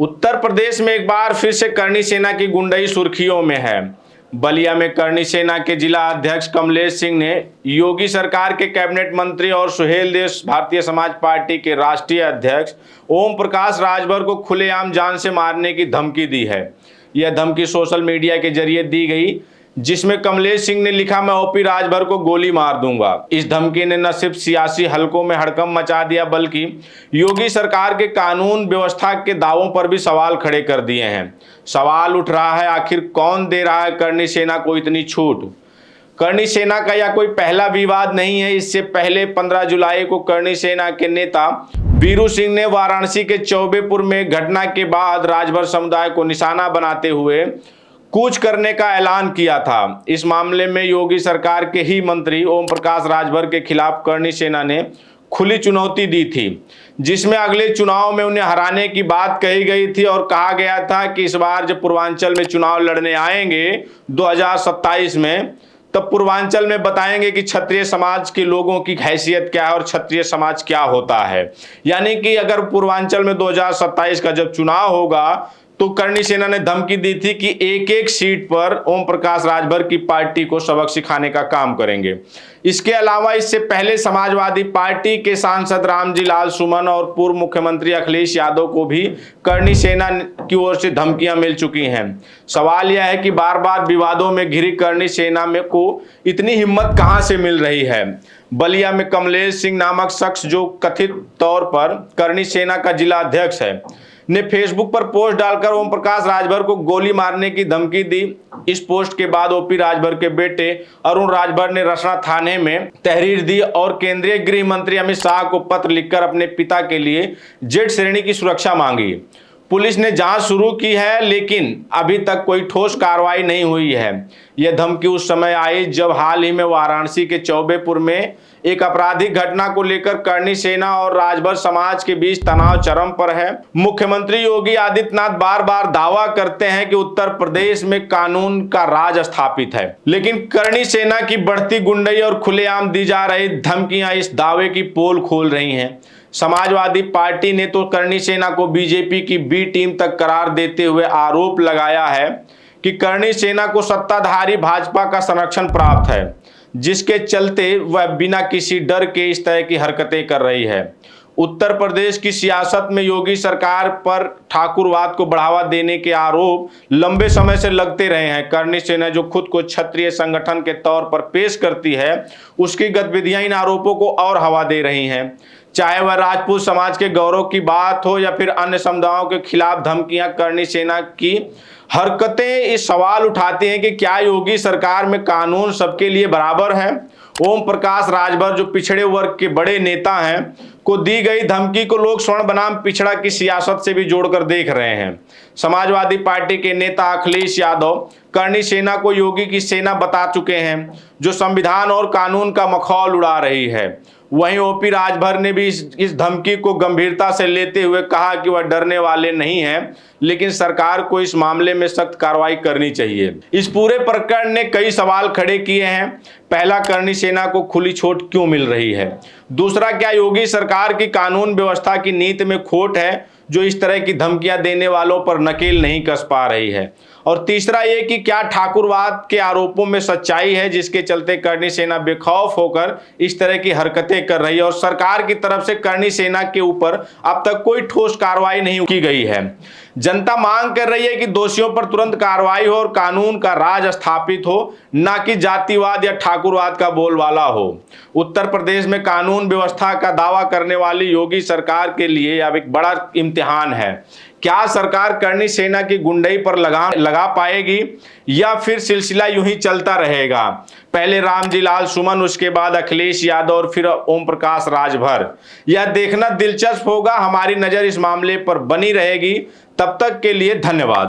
उत्तर प्रदेश में एक बार फिर से करनी सेना की गुंडई सुर्खियों में है। बलिया में करनी सेना के जिला अध्यक्ष कमलेश सिंह ने योगी सरकार के कैबिनेट मंत्री और सुहेलदेव भारतीय समाज पार्टी के राष्ट्रीय अध्यक्ष ओम प्रकाश राजभर को खुलेआम जान से मारने की धमकी दी है। यह धमकी सोशल मीडिया के जरिए दी गई, जिसमें कमलेश सिंह ने लिखा, मैं ओपी राजभर को गोली मार दूंगा। इस धमकी ने न सिर्फ सियासी हलकों में हड़कंप मचा दिया, बल्कि योगी सरकार के कानून व्यवस्था के दावों पर भी सवाल खड़े कर दिए हैं। सवाल उठ रहा है, आखिर कौन दे रहा है करनी सेना को इतनी छूट? करनी सेना का यह कोई पहला विवाद नहीं है। इससे पहले 15 जुलाई को करनी सेना के नेता वीरू सिंह ने वाराणसी के चौबेपुर में घटना के बाद राजभर समुदाय को निशाना बनाते हुए कूच करने का ऐलान किया था। इस मामले में योगी सरकार के ही मंत्री ओम प्रकाश राजभर के खिलाफ करनी सेना ने खुली चुनौती दी थी, जिसमें अगले चुनाव में उन्हें हराने की बात कही गई थी और कहा गया था कि इस बार जब पूर्वांचल में चुनाव लड़ने आएंगे 2027 में, तब पूर्वांचल में बताएंगे कि क्षत्रिय समाज के लोगों की हैसियत क्या है और क्षत्रिय समाज क्या होता है। यानी कि अगर पूर्वांचल में 2027 का जब चुनाव होगा तो करनी सेना ने धमकी दी थी कि एक एक सीट पर ओम प्रकाश राजभर की पार्टी को सबक सिखाने का काम करेंगे। इसके अलावा इससे पहले समाजवादी पार्टी के सांसद रामजी लाल सुमन और पूर्व मुख्यमंत्री अखिलेश यादव को भी करनी सेना की ओर से धमकियां मिल चुकी हैं। सवाल यह है कि बार बार विवादों में घिरी करनी सेना में को इतनी हिम्मत कहां से मिल रही है। बलिया में कमलेश सिंह नामक शख्स, जो कथित तौर पर करनी सेना का जिला अध्यक्ष है, ने फेसबुक पर पोस्ट डालकर ओम प्रकाश राजभर को गोली मारने की धमकी दी। इस पोस्ट के बाद ओपी राजभर के बेटे अरुण राजभर ने रसना थाने में तहरीर दी और केंद्रीय गृह मंत्री अमित शाह को पत्र लिखकर अपने पिता के लिए जेड श्रेणी की सुरक्षा मांगी। पुलिस ने जांच शुरू की है, लेकिन अभी तक कोई ठोस कार्रवाई नहीं हुई है। यह धमकी उस समय आई जब हाल ही में वाराणसी के चौबेपुर में एक आपराधिक घटना को लेकर करनी सेना और राजभर समाज के बीच तनाव चरम पर है। मुख्यमंत्री योगी आदित्यनाथ बार बार दावा करते हैं कि उत्तर प्रदेश में कानून का राज स्थापित है, लेकिन करनी सेना की बढ़ती गुंडई और खुलेआम दी जा रही धमकियां इस दावे की पोल खोल रही हैं। समाजवादी पार्टी ने तो करनी सेना को बीजेपी की बी टीम तक करार देते हुए आरोप लगाया है कि करनी सेना को सत्ताधारी भाजपा का संरक्षण प्राप्त है, जिसके चलते वह बिना किसी डर के इस तरह की हरकतें कर रही है। उत्तर प्रदेश की सियासत में योगी सरकार पर ठाकुरवाद को बढ़ावा देने के आरोप लंबे समय से लगते रहे हैं। करनी सेना, जो खुद को क्षत्रिय संगठन के तौर पर पेश करती है, उसकी गतिविधियां इन आरोपों को और हवा दे रही हैं। चाहे वह राजपूत समाज के गौरव की बात हो या फिर अन्य समुदायों के खिलाफ धमकियां, करनी सेना की हरकतें इस सवाल उठाती हैं कि क्या योगी सरकार में कानून सबके लिए बराबर है। ओम प्रकाश राजभर, जो पिछड़े वर्ग के बड़े नेता हैं, को दी गई धमकी को लोग स्वर्ण बनाम पिछड़ा की सियासत से भी जोड़कर देख रहे हैं। समाजवादी पार्टी के नेता अखिलेश यादव करनी सेना को योगी की सेना बता चुके हैं, जो संविधान और कानून का मखौल उड़ा रही है। वहीं ओपी राजभर ने भी इस धमकी को गंभीरता से लेते हुए कहा कि वह डरने वाले नहीं हैं, लेकिन सरकार को इस मामले में सख्त कार्रवाई करनी चाहिए। इस पूरे प्रकरण ने कई सवाल खड़े किए हैं। पहला, करनी सेना को खुली छूट क्यों मिल रही है? दूसरा, क्या योगी सरकार की कानून व्यवस्था की नीति में खोट है, जो इस तरह की धमकियां देने वालों पर नकेल नहीं कस पा रही है? और तीसरा ये कि क्या ठाकुरवाद के आरोपों में सच्चाई है, जिसके चलते करनी सेना बेखौफ होकर इस तरह की हरकतें कर रही है और सरकार की तरफ से करनी सेना के ऊपर अब तक कोई ठोस कार्रवाई नहीं की गई है। जनता मांग कर रही है कि दोषियों पर तुरंत कार्रवाई हो और कानून का राज स्थापित हो, ना कि जातिवाद या ठाकुरवाद का बोलबाला हो। उत्तर प्रदेश में कानून व्यवस्था का दावा करने वाली योगी सरकार के लिए अब एक बड़ा इम्तिहान है। क्या सरकार करनी सेना की गुंडई पर लगाम लगा पाएगी या फिर सिलसिला यूं ही चलता रहेगा? पहले रामजी लाल सुमन, उसके बाद अखिलेश यादव और फिर ओम प्रकाश राजभर। यह देखना दिलचस्प होगा। हमारी नजर इस मामले पर बनी रहेगी। तब तक के लिए धन्यवाद।